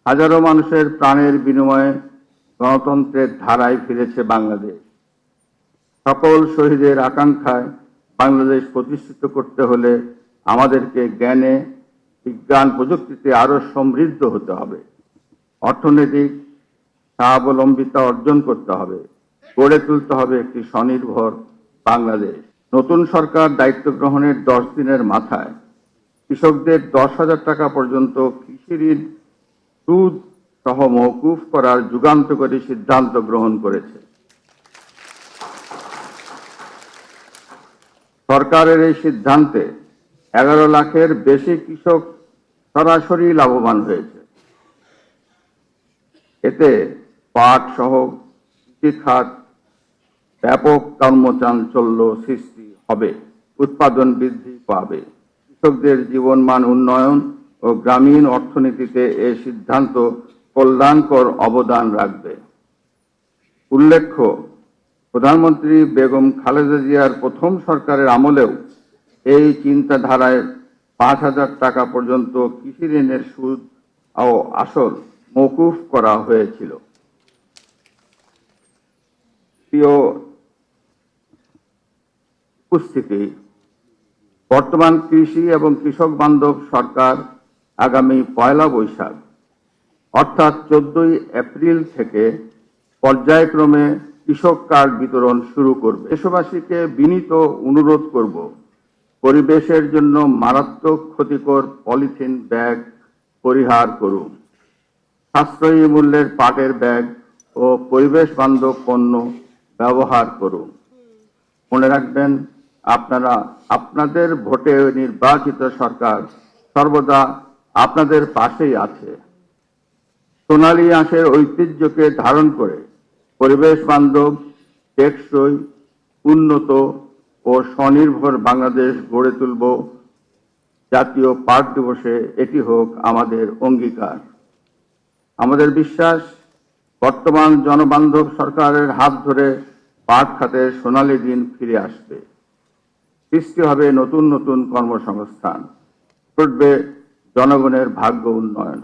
হাজারো মানুষের প্রাণের বিনিময়ে গণতন্ত্রের ধারায় ফিরেছে বাংলাদেশ। সকল শহীদের আকাঙ্ক্ষায় বাংলাদেশ প্রতিষ্ঠিত করতে হলে আমাদেরকে জ্ঞানে, বিজ্ঞান, প্রযুক্তিতে আরো সমৃদ্ধ হতে হবে। অর্থনৈতিক স্বাবলম্বিতা অর্জন করতে হবে। গড়ে তুলতে হবে একটি স্বনির্ভর বাংলাদেশ। নতুন সরকার দায়িত্ব গ্রহণের 10 দিনের মাথায় কৃষকদের 10,000 টাকা পর্যন্ত কৃষি ঋণ সুদ সহ মওকুফ করার যুগান্তকারী সিদ্ধান্ত গ্রহণ করেছে। সরকারের এই সিদ্ধান্তে 11 লাখের বেশি কৃষক সরাসরি লাভবান হয়েছে। এতে পাট সহ কৃষি খাত ব্যাপক কর্মচাঞ্চল্য সৃষ্টি হবে, উৎপাদন বৃদ্ধি পাবে। কৃষকদের জীবনমান উন্নয়ন ও গ্রামীণ অর্থনীতিতে এই সিদ্ধান্ত কল্যাণকর অবদান রাখবে। উল্লেখ্য, প্রধানমন্ত্রী বেগম খালেদা জিয়ার প্রথম সরকারের আমলেও এই চিন্তাধারায় 5,000 টাকা পর্যন্ত কৃষি ঋণের সুদ ও আসল মওকুফ করা হয়েছিল। প্রিয় উপস্থিতি, বর্তমান কৃষি এবং কৃষক বান্ধব সরকার আগামী 1 বৈশাখ অর্থাৎ 14 এপ্রিল থেকে পর্যায়ক্রমে কৃষক কার্ড বিতরণ শুরু করবে। দেশবাসীকে বিনীত অনুরোধ করব, পরিবেশের জন্য মারাত্মক ক্ষতিকর পলিথিন ব্যাগ পরিহার করুন। সাশ্রয়ী মূল্যের পাটের ব্যাগ ও পরিবেশ বান্ধব পণ্য ব্যবহার করুন। মনে রাখবেন, আপনারা আপনাদের ভোটে নির্বাচিত সরকার সর্বদা আপনাদের পাশেই আছে। সোনালী আঁশের ঐতিহ্যকে ধারণ করে পরিবেশ বান্ধব, টেকসই, উন্নত ও স্বনির্ভর বাংলাদেশ গড়ে তুলব। জাতীয় পাট দিবসে এটি হোক আমাদের অঙ্গীকার। আমাদের বিশ্বাস, বর্তমান জনবান্ধব সরকারের হাত ধরে পাট খাতের সোনালী দিন ফিরে আসবে। সৃষ্টি হবে নতুন নতুন কর্মসংস্থান, ঘটবে জনগণের ভাগ্য উন্নয়ন।